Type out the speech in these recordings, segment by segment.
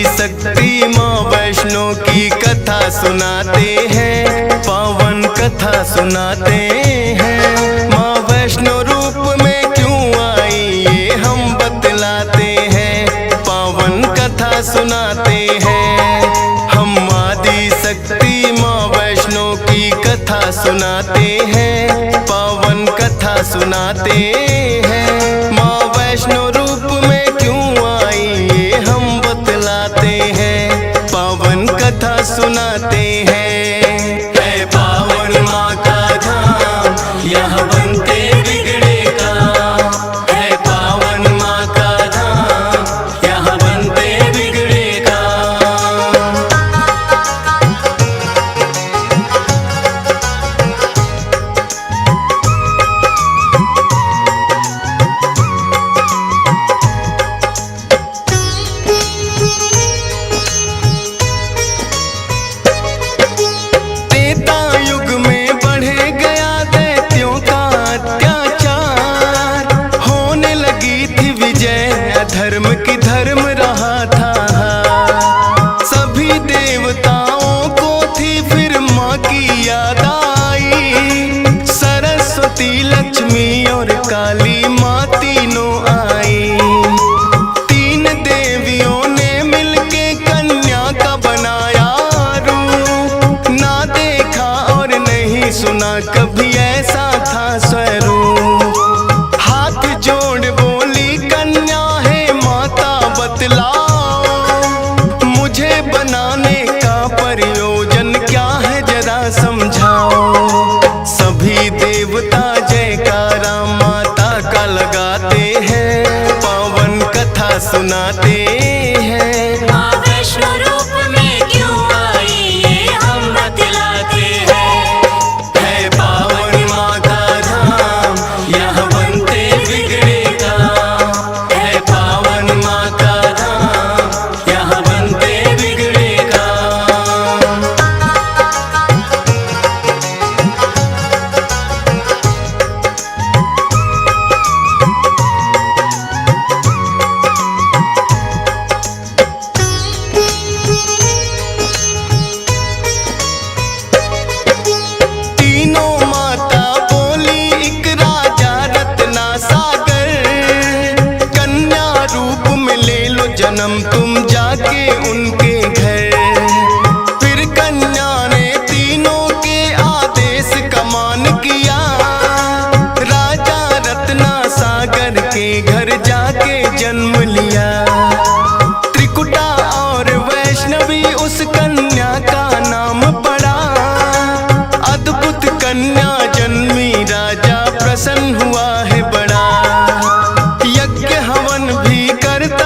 शक्ति माँ वैष्णो की कथा सुनाते हैं, पावन कथा सुनाते हैं। माँ वैष्णो रूप में क्यों आई ये हम बतलाते हैं, पावन कथा सुनाते हैं। हम आदि शक्ति माँ वैष्णो की कथा सुनाते हैं, पावन कथा सुनाते हैं। माँ वैष्णो रूप में क्यों आई ये हम बतलाते हैं, पावन कथा सुनाते हैं। है पावन माँ का धाम यहाँ बनते बिगड़े काम, है पावन माँ का धाम यहाँ बनते बिगड़े काम। धर्म की धर्म रहा था, सभी देवताओं को थी फिर माँ की याद आई। सरस्वती लक्ष्मी और काली माँ तीनों आई। तीन देवियों ने मिलके कन्या का बनाया रूप, ना देखा और नहीं सुना कभी ऐसा था स्वरूप। हाथ जोड़ बोली कन्या मुझे बनाने का प्रयोजन क्या है जरा समझाओ। सभी देवता जयकारा माता का लगाते हैं, पावन कथा सुनाते हैं। माँ वैष्णो रूप में क्यों आई ये हम बतलाते हैं। है पावन माँ का धाम यहाँ बनते बिगड़े काम, है पावन माँ का जन्म तुम जाके उनके घर। फिर कन्या ने तीनों के आदेश का मान किया, राजा रत्ना सागर के घर जाके जन्म लिया। त्रिकुटा और वैष्णवी उस कन्या का नाम पड़ा। अद्भुत कन्या जन्मी राजा प्रसन्न हुआ है बड़ा। यज्ञ हवन भी करता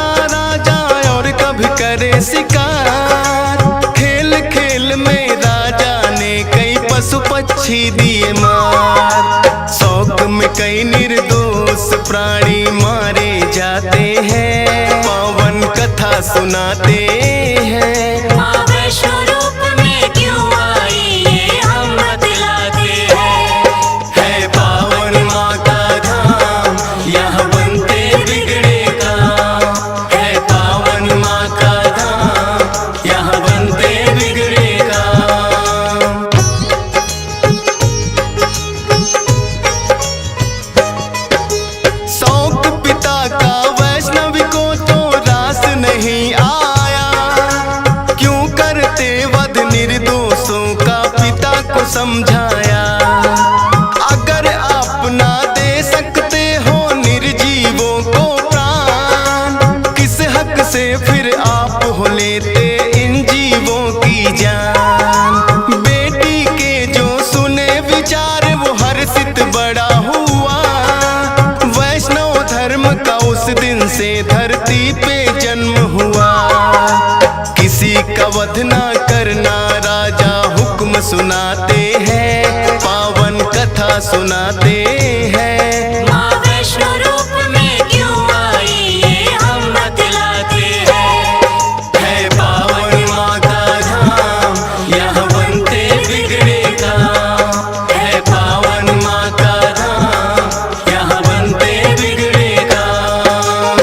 करे शिकार। खेल खेल में राजा ने कई पशु पक्षी दिए मार। शौक में कई निर्दोष प्राणी मारे जाते हैं, पावन कथा सुनाते हैं। माँ वैष्णो रूप में क्यों आई ये हम बतलाते हैं। है पावन माँ का धाम यहाँ बनते बिगड़े काम, है पावन माँ का यहाँ बनते बिगड़े काम। शौक पिता का वैष्णवी को तो रास नहीं आया, क्यों करते वध निर्दोषों का पिता को समझाया। अगर आप ना दे सकते हो निर्जीवों को प्राण, किस हक से फिर आप हो लेते इन जीवों की जान। बेटी के जो सुने विचार वो हर्षित बड़ा हुआ। वैष्णव धर्म का उस दिन से धरती पे जन्म हुआ। किसी का वध ना करना राजा हुक्म सुनाते हैं, पावन कथा सुनाते हैं। माँ वैष्णो रूप में क्यों आई ये हम बतलाते हैं। है पावन माँ का धाम यहाँ बनते बिगड़े काम, है पावन माँ का धाम यहाँ बनते बिगड़े काम।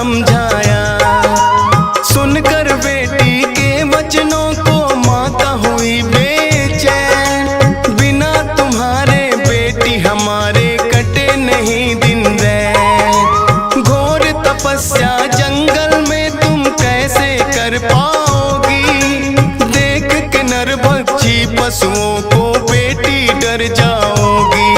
समझाया। सुनकर बेटी के वचनों को माता हुई बेचैन। बिना तुम्हारे बेटी हमारे कटे नहीं दिन रैन। घोर तपस्या जंगल में तुम कैसे कर पाओगी। देख के नरभक्षी पशुओं को बेटी डर जाओगी।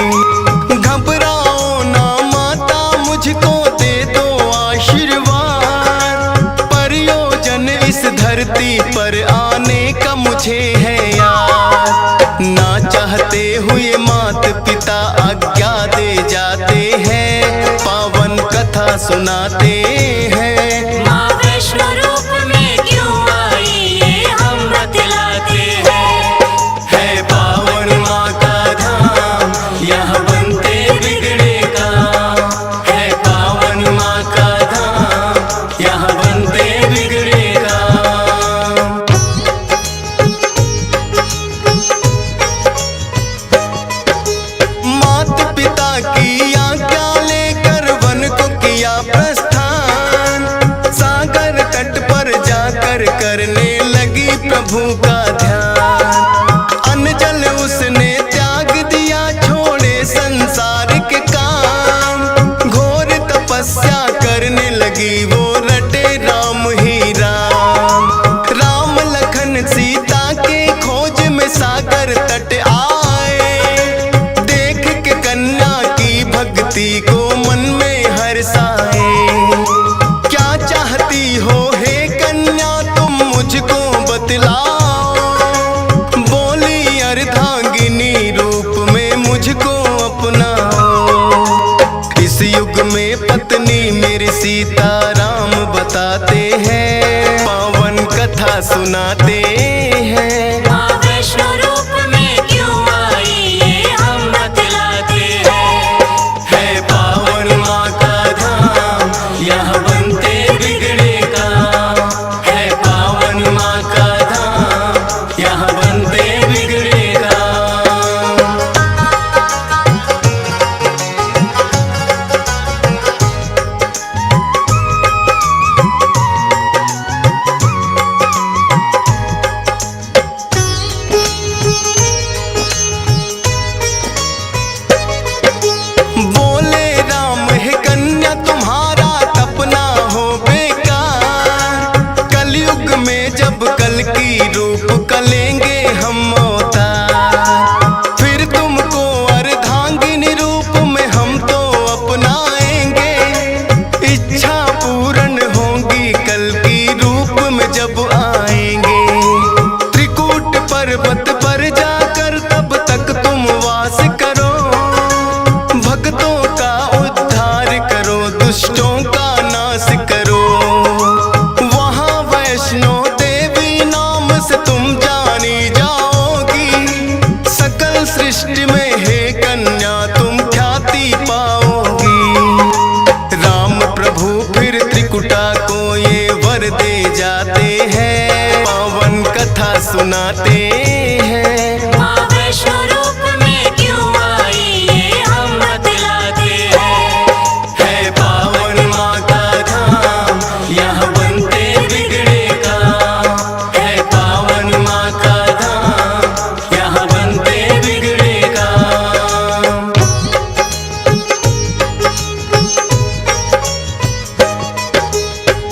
घबराओ ना माता, मुझको दे दो आशीर्वाद। प्रयोजन इस धरती पर आने का मुझे है याद। ना चाहते हुए माता पिता आज्ञा दे जाते हैं, पावन कथा सुनाते हैं। माँ वैष्णो रूप में क्यों आई ये हम बतलाते हैं। है पावन माँ का धाम, यहाँ बनते बिगड़े काम। है पावन माँ का धाम, यहाँ बनते बिगड़े काम। माता पिता की आज्ञा लेकर वन को किया प्रस्थान। सागर तट पर जाकर करने लगी प्रभु का ध्यान। अन्न जल उसने त्याग दिया, छोड़े संसार के काम। घोर तपस्या करने लगी वो, रटे राम ही राम। राम लखन सीता के खोज में सागर तट आए। देख के कन्या की भक्ति को मन में हर्षाए। क्या चाहती हो हे कन्या तुम मुझको बतलाओ। बोली अर्धांगिनी रूप में मुझको अपनाओ। इस युग में पत्नी मेरी सीता राम बताते हैं, पावन कथा सुनाते हैं। माँ वैष्णो रूप में क्यों आई ये हम बतलाते हैं। है पावन माँ का धाम, यहाँ बनते बिगड़े काम। है पावन माँ का धाम, यहाँ बनते बिगड़े काम। बोले राम है कन्या तुम्हारा तपना हो बेकार। कलयुग में जब कल की रूप कलेंगे हम अवतार। फिर तुमको अर्धांगिनी रूप में हम तो अपनाएंगे। इच्छा पूर्ण होगी कल की रूप में जब आएंगे। त्रिकूट पर्वत पर जाकर तब तक तुम वास करो। भक्तों का उद्धार करो, दुष्टों का नाश करो। वहाँ वैष्णो देवी नाम से तुम जानी जाओगी। सकल सृष्टि में हे कन्या तुम ख्याति पाओगी। राम प्रभु फिर त्रिकुटा को ये वर दे जाते हैं, पावन कथा सुनाते हैं। माँ वैष्णो रूप में क्यों आई ये हम बतलाते हैं। है पावन माँ का धाम, यहाँ बनते बिगड़े काम। है पावन माँ का धाम, यहाँ बनते बिगड़े काम।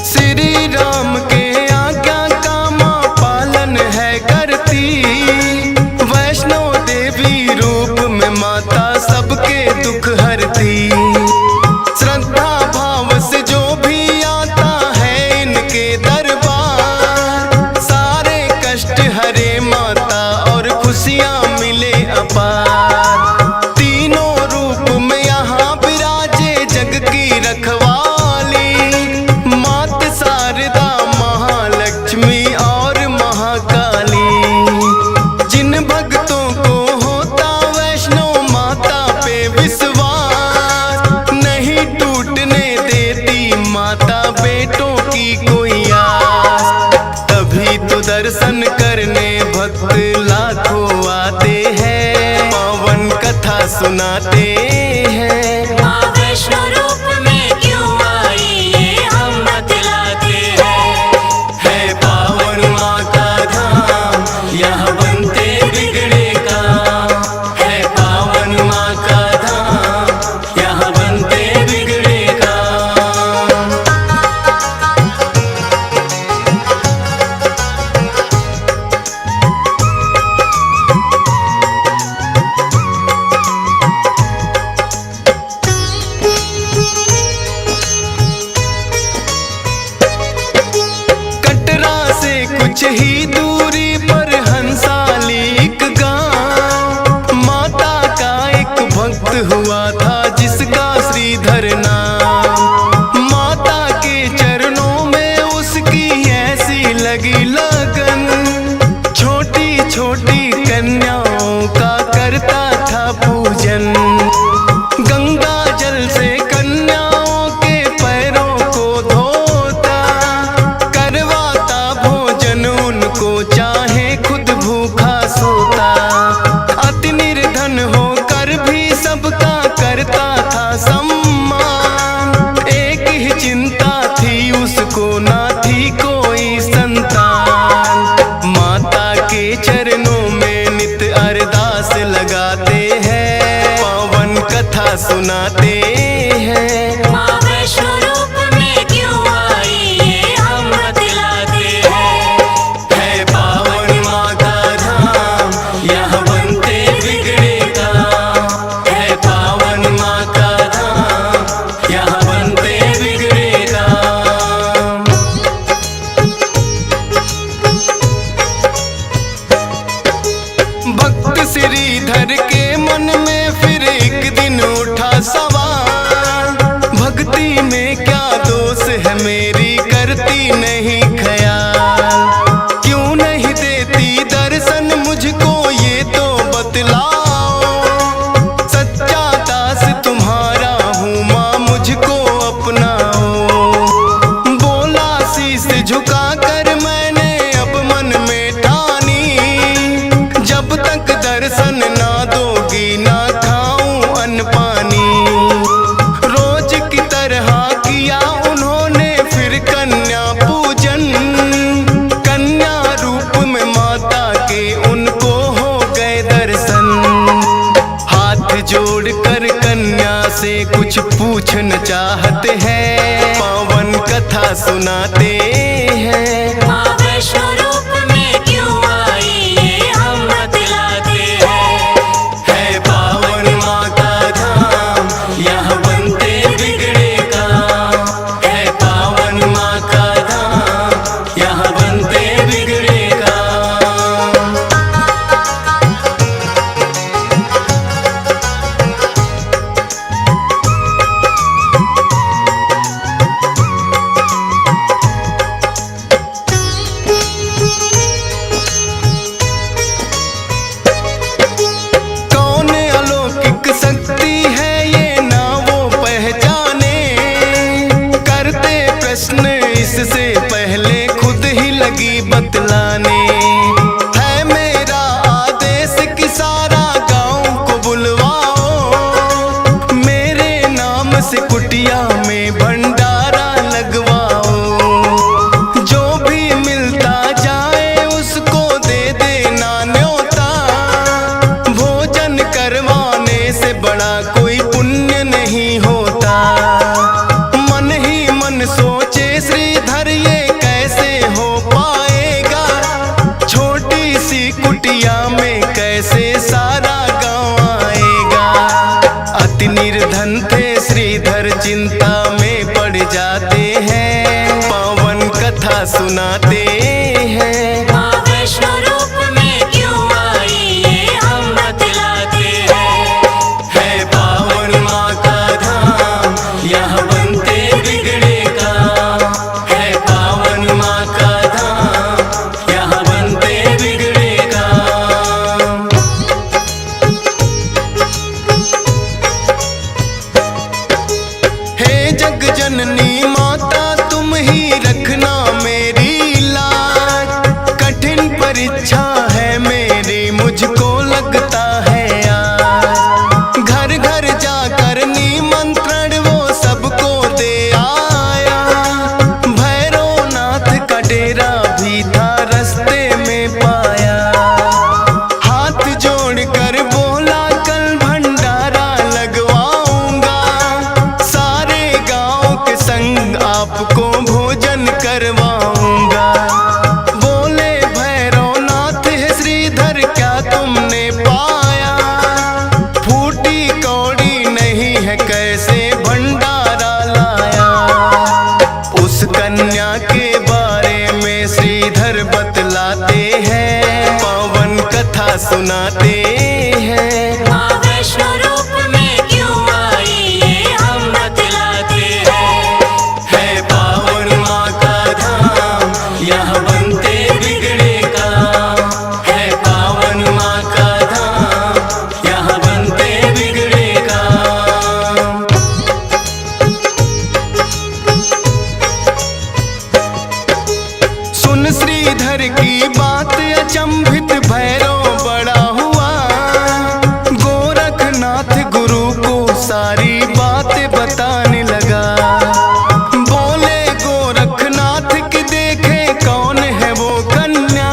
श्री राम के कुछ ही दूरी पर हंसाली एक गांव, माता का एक भक्त हुआ था जिसका श्रीधर नाम। माता के चरणों में उसकी ऐसी लगी लगन, छोटी छोटी कन्याओं का करता था पूजन। गंगा जल से कन्याओं के पैरों को धोता, करवाता भोजन उनको चाहे खुद भूखा सोता। अति निर्धन होकर भी सबका करता था सम्मान, एक ही चिंता थी उसको ना थी कोई संतान। माता के चरणों में नित अरदास लगाते हैं, पावन कथा सुनाते हैं। माँ वैष्णो रूप में क्यों आई ये हम बतलाते हैं। है पावन माँ का धाम, यहाँ बनते बिगड़े काम। है पावन माँ का धाम, यहाँ बनते बिगड़े काम। भक्त श्रीधर के मन में फिर एक दिन उठा सवाल, भक्ति में क्या दोष है मेरी करती नहीं ख्याल। क्यों नहीं देती दर्शन मुझको ये तो बतलाओ, सच्चा दास तुम्हारा हूँ माँ मुझको अपनाओ। बोला शीश झुका कर मैंने अब मन में ठानी, जब तक दर्शन ना दोगी ना खाऊं अन्न पानी। रोज की तरह किया उन्होंने फिर कन्या पूजन, कन्या रूप में माता के उनको हो गए दर्शन। हाथ जोड़कर कन्या से कुछ पूछना चाहते हैं, पावन कथा सुनाते हैं। माँ वैष्णो रूप में क्यों आई ये हम बतलाते हैं। है पावन माँ का धाम, यहाँ बनते बिगड़े काम। है पावन माँ का धाम, यहाँ बनते बिगड़े काम। कौन अलौकिक शक्ति है ये ना वो पहचाने, करते प्रश्न इससे पहले खुद ही लगी बतलाने। है मेरा आदेश कि सारा गांव को बुलवाओ, मेरे नाम से कुटिया में भंडारा लगवाओ। जो भी मिलता जाए उसको दे देना न्योता, भोजन करवाने से बड़ा कोई पुण्य नहीं होता। मन ही मन सोचे श्रीधर ये कैसे हो पाएगा, छोटी सी कुटिया में कैसे सारा गांव आएगा। अति निर्धन थे श्रीधर चिंता में पड़ जाते हैं, पावन कथा सुनाते हैं। माँ वैष्णो रूप में क्यों आई ये हम बतलाते हैं। है पावन माँ का धाम, यहाँ बनते बिगड़े काम। है पावन माँ का धाम, यहाँ बनते बिगड़े काम। हे जग जननी माता तुम ही रखना मेरी लाज, कठिन परीक्षा है मेरी मुझको लगता है आज। घर घर जाकर निमंत्रण वो सबको दे आया, भैरवनाथ का डेरा भी था रास्ते में पाया। हाथ जोड़कर बोला कल भंडारा लगवाऊंगा, सारे गांव के संग आपको भोजन करवाऊंगा। बोले भैरवनाथ है श्रीधर क्या तुमने पाया, फूटी कौड़ी नहीं है कैसे भंडारा लाया। उस कन्या के बारे में श्रीधर बतला सुनाते हैं। माँ वैष्णो रूप में क्यों आई ये हम बतलाते हैं। है पावन माँ का धाम, यहाँ बनते बिगड़े काम। है पावन माँ का धाम, यहाँ बनते बिगड़े काम। सुन श्रीधर की बात, अचंभित भैरव बड़ा हुआ। गोरखनाथ गुरु को सारी बातें बताने लगा। बोले गोरखनाथ की देखे कौन है वो कन्या,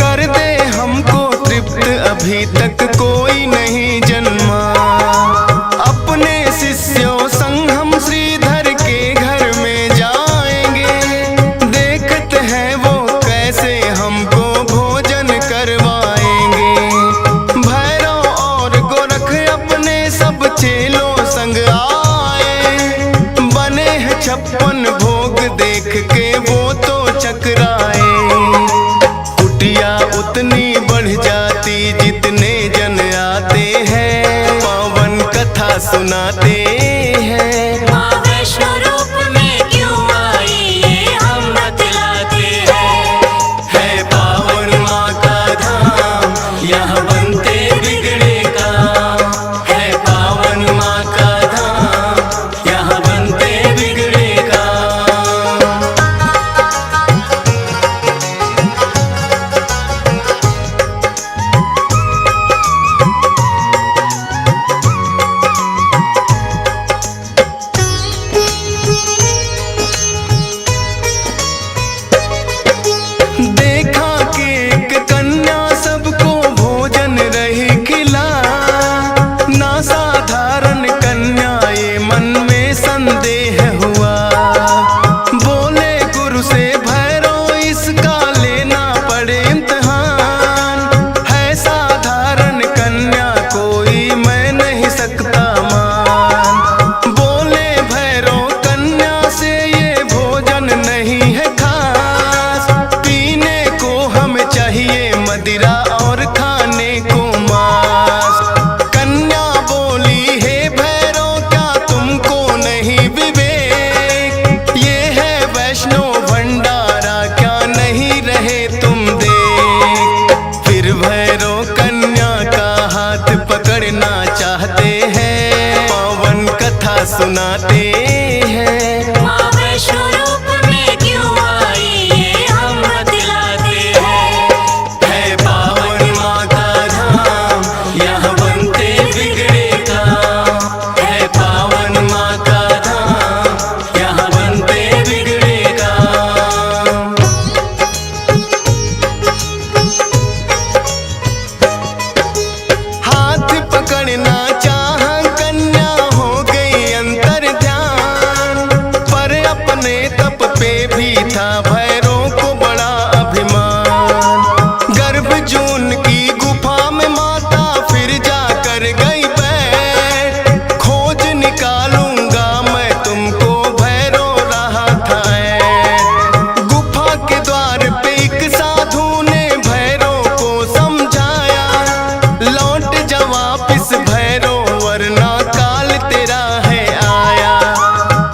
कर दे हमको तृप्त अभी तक कोई नहीं जन्मा। अपने शिष्यों संग हम श्रीधर के घर में जाएंगे, देखते हैं वो कैसे हमको भोजन करवाएंगे। भैरव और गोरख अपने सब चेलों संग आए, बने हैं 56 भोग देख के वो तो चकराए। कुटिया उतनी बढ़ जाती जितने जन आते हैं, पावन कथा सुनाते हैं। माँ वैष्णो रूप में क्यों आई ये हम बतलाते हैं। है पावन माँ का धाम, यहाँ बनते बिगड़े काम। है पावन माँ का धाम, यहाँ बनते बिगड़े काम। देखा कि एक कन्या सबको भोजन रही खिला, ना साधारण कन्या ये मन में संदेह हुआ। बोले गुरु से भैरव इसका लेना पड़े इम्तिहान, है साधारण कन्या कोई मैं नहीं सकता मान। बोले भैरव कन्या से ये भोजन नहीं है खास, पीने को हमें चाहिए मदिरा और खाने को मांस। कन्या बोली हे भैरव क्या तुमको नहीं विवेक, ये है वैष्णो भंडारा क्या नहीं रहे तुम देख। फिर भैरव कन्या का हाथ पकड़ना चाहते हैं, पावन कथा सुनाते हैं। माँ वैष्णो रूप में क्यों आई ये हम बतलाते हैं। है पावन माँ का धाम, यहाँ बनते बिगड़े काम। है पावन माँ का धाम, यहाँ बनते बिगड़े काम। हाथ पकड़ना चाह कन्या हो गई अंतर ध्यान, पर अपने तप पे भी था भैरव को बड़ा अभिमान। गर्भजून की गुफा में माता फिर जाकर गई बैठ, खोज निकालूंगा मैं तुमको भैरव रहा था ऐठ। गुफा के द्वार पे एक साधु ने भैरव को समझाया, लौट जा वापिस भैरव वरना काल तेरा है आया।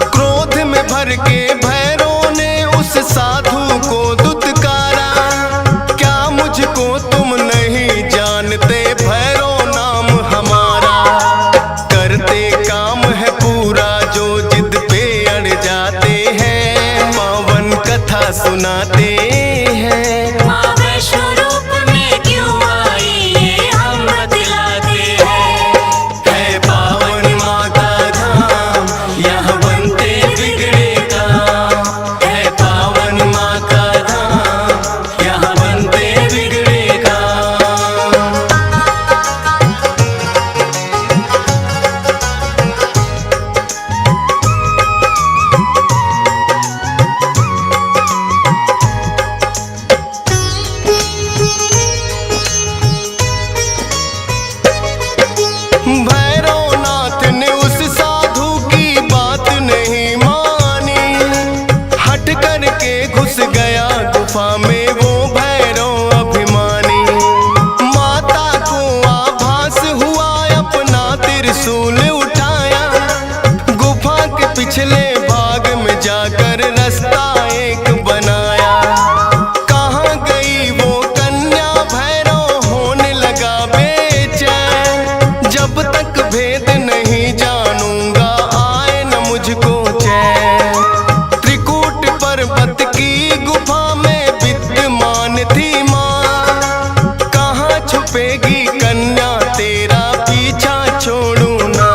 क्रोध में भर के भैरव ने उस साधु को दुत्कारा, क्या मुझको तुम नहीं जानते भैरव नाम हमारा। करते काम है पूरा जो जिद पे अड़ जाते हैं, पावन कथा सुनाते हैं। माँ वैष्णो रूप में क्यों आई ये हम बतलाते हैं। है पावन माँ का धाम, यहाँ बनते बिगड़े काम। है पावन माँ का धाम, यहाँ बनते बिगड़े काम। बाग में जाकर रास्ता एक बनाया। कहाँ गई वो कन्या भैरव होने लगा बेचैन। जब तक भेद नहीं जानूंगा आए न मुझको चैन। त्रिकूट पर्वत की गुफा में विद्यमान थी माँ। कहाँ छुपेगी कन्या तेरा पीछा छोड़ू ना।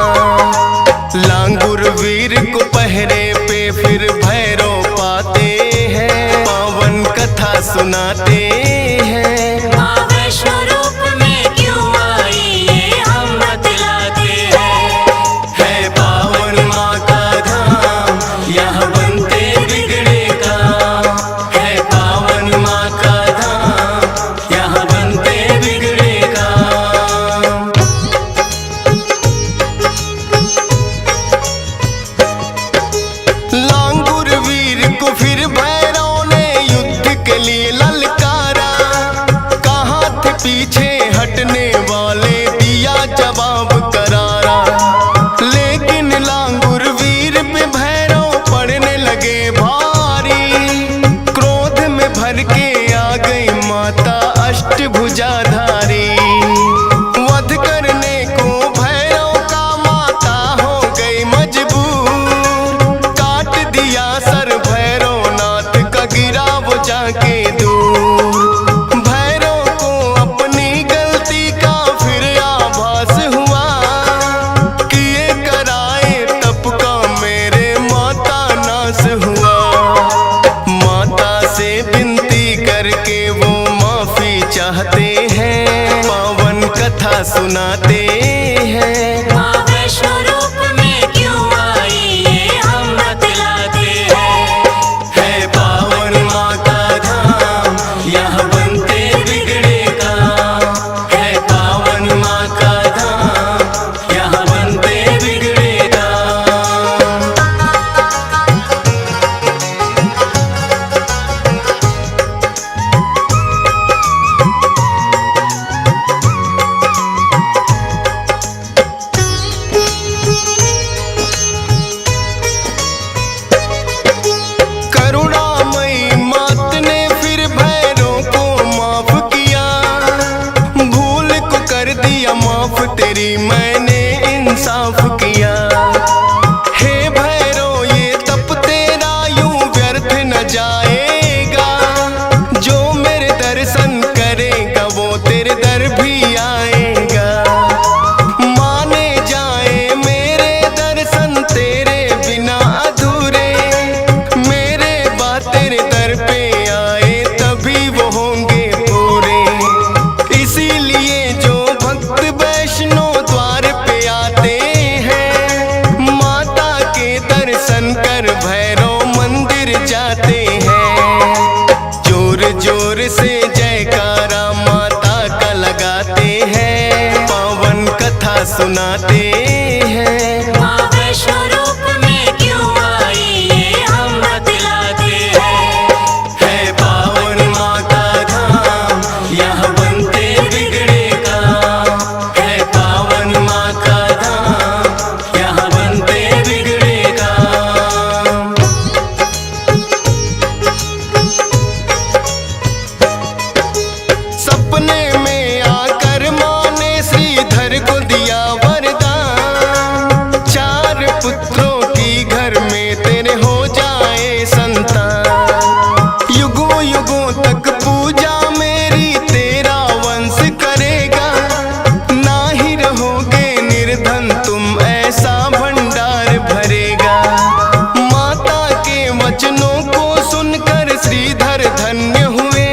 लांगुर वीर को पहरे पे फिर भैरव पाते हैं। पावन कथा सुनाते हैं। माँ वैष्णो रूप में क्यों आई ये हम बतलाते हैं। है पावन माँ का धाम यहाँ बनते बिगड़े काम। है पावन माँ का धाम यहाँ बनते बिगड़े काम। लांगुर वीर को फिर भैरव ने युद्ध के लिए ललकारा। कहाँ थे पीछे हटने वाले दिया जवाब करारा। लेकिन लांगुर वीर पे भैरव पड़ने लगे भारी। क्रोध में भर के आ गई माता अष्टभुजाधारी। वध करने को भैरव का माता हो गई मजबूर। काट दिया सर भैरवनाथ का गिरा वो जाके दूर। भैरव को अपनी गलती का फिर आभास हुआ। किए कराए तप का मेरे माता नाश हुआ। माता से विनती करके वो माफी चाहते हैं। पावन कथा सुनाते हैं। माँ वैष्णो रूप में क्यों आई ये हम बतलाते हैं। है पावन माँ का धाम यहाँ बनते बिगड़े काम। है पावन माँ का धाम यहाँ बनते बिगड़े काम। करुणामयी मात ने फिर भैरव को माफ किया। भूल को कर दिया माफ तेरी मैंने इंसाफ किया। हे भैरव ये तप तेरा यूं व्यर्थ न जाएगा। जो मेरे दर्शन करेगा वो तेरे दर भी आएगा। माने जाए मेरे दर्शन तेरे बिना अधूरे। मेरे बात तेरे दर पे आए तभी वो होंगे पूरे। इसीलिए जो भक्त वैष्णो द्वार पे आते हैं। माता के दर्शन कर भैरव मंदिर जाते हैं। जोर जोर से जयकारा माता का लगाते हैं। पावन कथा सुनाते हैं। माँ वैष्णो रूप में क्यों आई ये हम बतलाते हैं। है पावन माँ का धाम यहाँ बनते बिगड़े काम। है पावन माँ का धाम यहाँ बनते बिगड़े काम। सपने में आकर माँ ने श्रीधर को दिया वरदान। 4 पुत्रों की घर में तेरे हो जाए संतान। युगों युगों तक पूजा मेरी तेरा वंश करेगा। ना ही रहोगे निर्धन तुम ऐसा भंडार भरेगा। माता के वचनों को सुनकर श्रीधर धन्य हुए।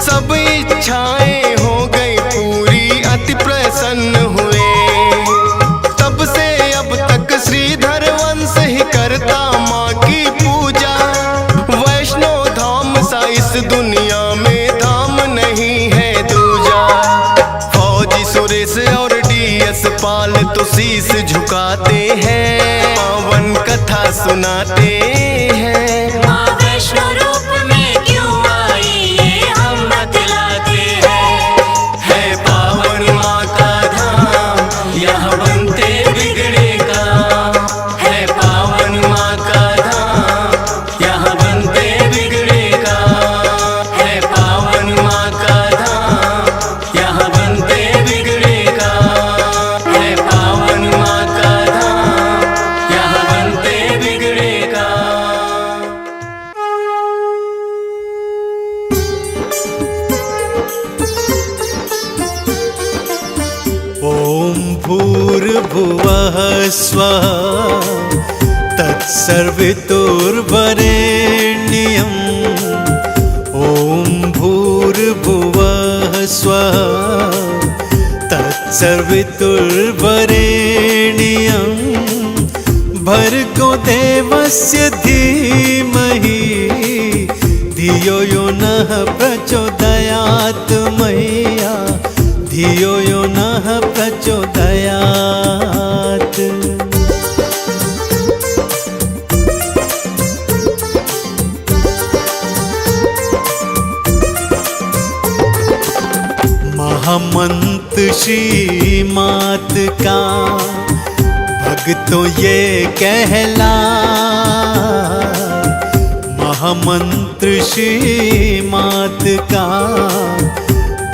सब इच्छाएं हो गई पूरी अति प्रसन्न हुए। तब से अब तक श्रीधर वंश ही करता माँ की पूजा। वैष्णो धाम सा इस दुनिया में धाम नहीं है दूजा। फौजी सुरेश और डीएस पाल तो शीश झुकाते हैं। पावन कथा सुनाते हैं। माँ वैष्णो रूप में क्यों आई ये हम बतलाते हैं। है पावन माँ का धाम यहाँ बनते बिगड़े काम। है पावन माँ का स्वः तत्सर्वितुर्वरेण्यम् ॐ भूर्भुवः स्वः तत्सर्वितुर्वरेण्यम् भर्गो देवस्य धीमहि धियो यो नः प्रचोदयात् मह्यं धियो यो नः प्रचोदयात्। महामंत्र श्रीमात का भक्तों ये कहलाए, महामंत्र श्रीमात का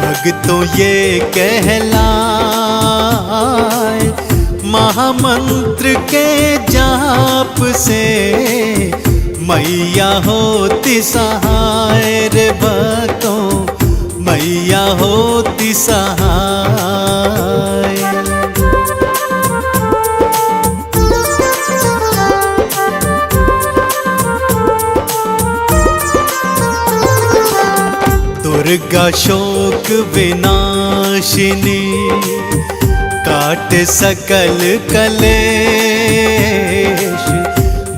भक्तों ये कहलाए। महामंत्र के जाप से मैया होती सहाय रे भक्तों, मैया होती सहाय। दुर्गा शोक विनाशिनी काट सकल कलेश,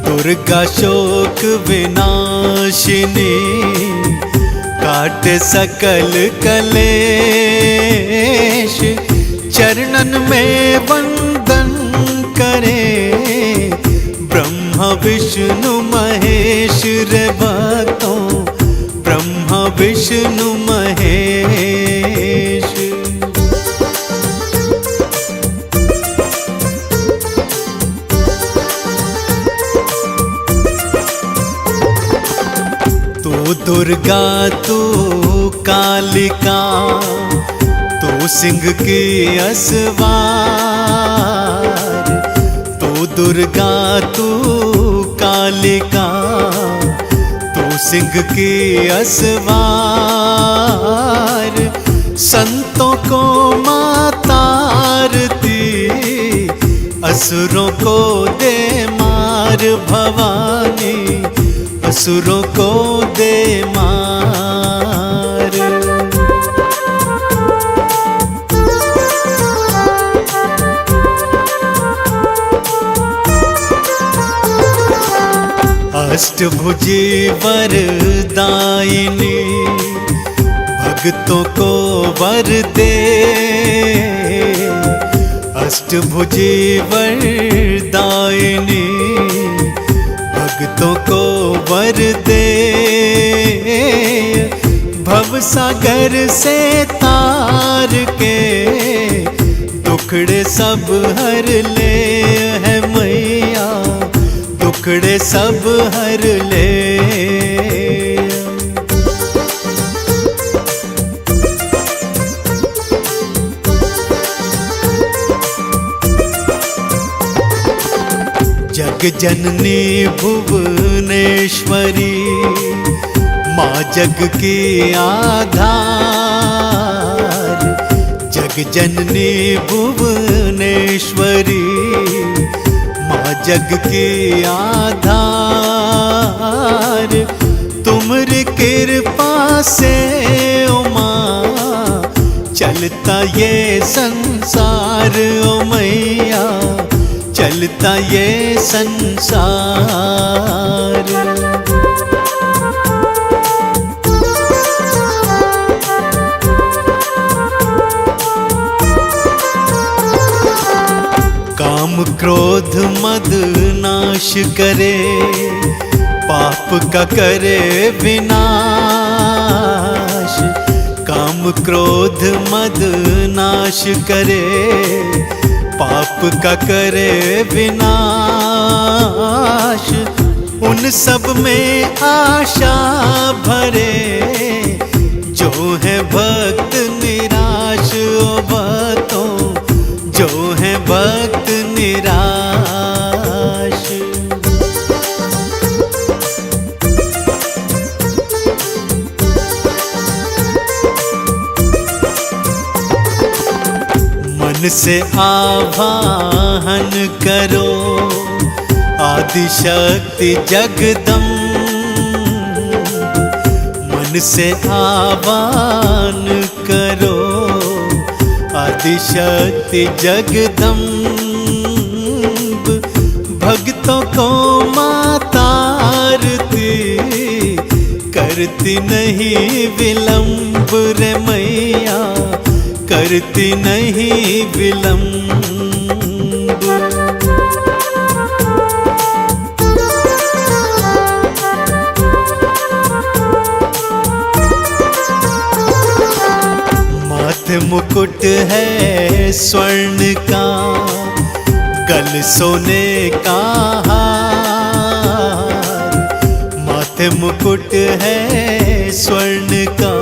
दुर्गा शोक विनाशिनी काट सकल कलेश। चरणन में वंदन करे ब्रह्मा विष्णु महेश रे भक्तों, ब्रह्मा विष्णु महेश। तू दुर्गा तू कालिका तू सिंह की असवार, तू दुर्गा तू कालिका सिंह की असवार। संतों को मातारती असुरों को दे मार भवानी, असुरों को दे मार। अष्टभुजी वरदायिनी भक्तों को वर दे, अष्टभुजी वरदायिनी भक्तों को वर दे। भवसागर से तार के दुखड़े सब हर ले है मैया, दुखड़े सब हर ले। जग जननी भुवनेश्वरी माँ जग की आधार, जग जननी भुवनेश्वरी माँ जग की आधार। तुमरी कृपा से ओ माँ चलता ये संसार ओ मैया, चलता ये संसार। काम क्रोध मद नाश करे, पाप का करे विनाश। काम क्रोध मद नाश करे, पाप का करे विनाश। उन सब में आशा भरे जो है भक्त निराश ओ भक्तों, जो है भक्त निराश। मन मन से आवाहन करो आदिशक्ति जगदम्ब, मन से आह्वान करो आदिशक्ति जगदम्ब। भक्तों को माता आरती करती नहीं विलंब रे मैया, करती नहीं विलंब। माथे मुकुट है स्वर्ण का, गल सोने का हार। माथे मुकुट है स्वर्ण का,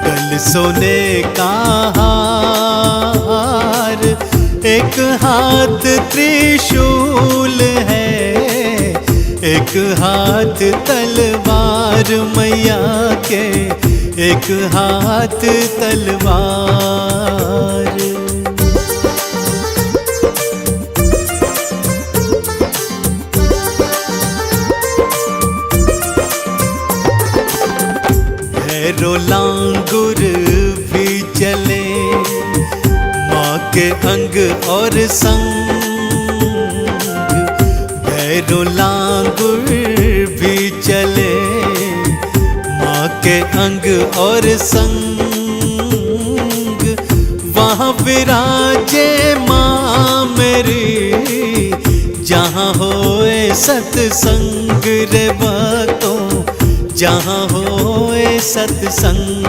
गल सोने का हार। एक हाथ त्रिशूल है, एक हाथ तलवार मैया के, एक हाथ तलवार। भैरो लांगुर भी चले माँ के अंग और संग। भैरो लांगुर भी चले माँ के अंग और संग। वहाँ विराजे माँ मेरी, जहाँ होए सत्संग रे बातों, जहाँ होए सत्संग।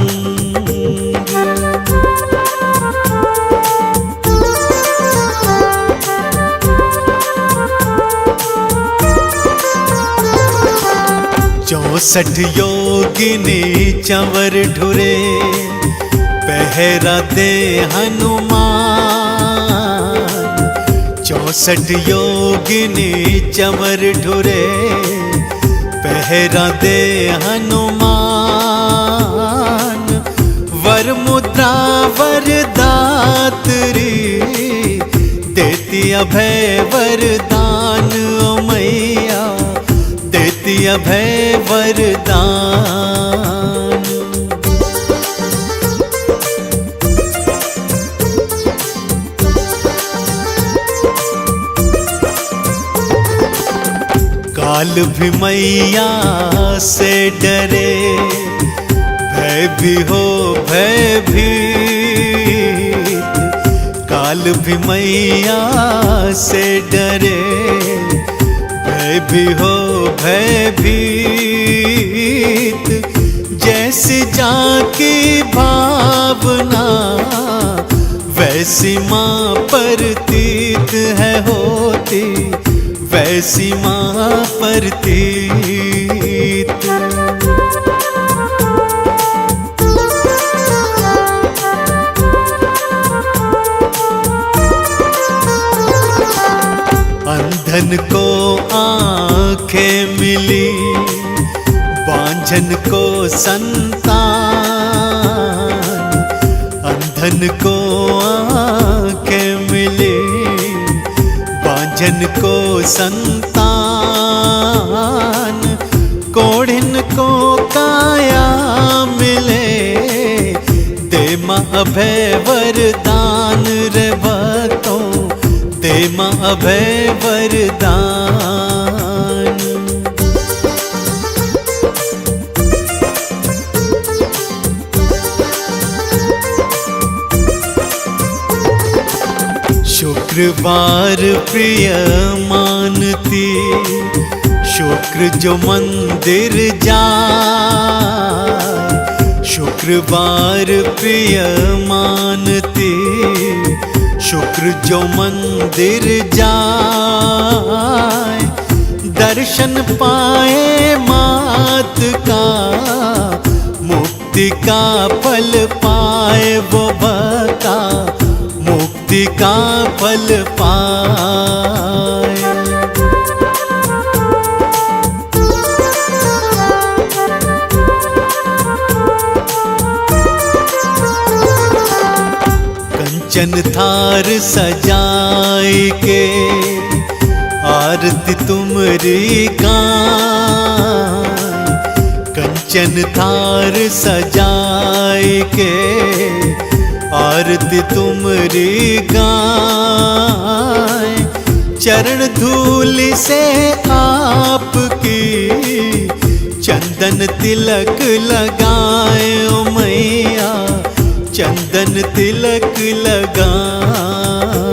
चौसठ योगिनी चंवर ढुरे, पहरा दे हनुमान। 64 योगिनी चंवर ढुरे, पहरा दे हनुमान। वर मुद्रा वरदात्री, देती अभय वरदान ओ मैया, देती अभय वरदान। काल भी मैया से डरे, भय भी हो भयभीत। काल भी मैया से डरे, भय भी हो भयभीत। जैसी जाकी भावना, वैसी माँ प्रतीत है होती, वैसी माँ प्रतीत। अंधन को आँखें मिली, बांझन को संतान। अंधन को आँखें मिली, बांझन को संतान। कोढ़िन को काया मिले, दे माँ अभय वरदान रे भक्तों, दे माँ अभय वरदान। शुक्रवार प्रिय मानती, शुक्र जो मंदिर जाए। शुक्रवार प्रिय मानती, शुक्र जो मंदिर जाए। दर्शन पाए मात का, मुक्ति का फल पाए वो बता, मुक्ति का फल पाए। कंचन कंचन थार सजाए के आरती तुमरी गाय। कंचन थार सजाए के आरती तुमरी गाय। चरण धूल से आपकी चंदन तिलक लगाए ओ मैया, चंदन तिलक लगाए।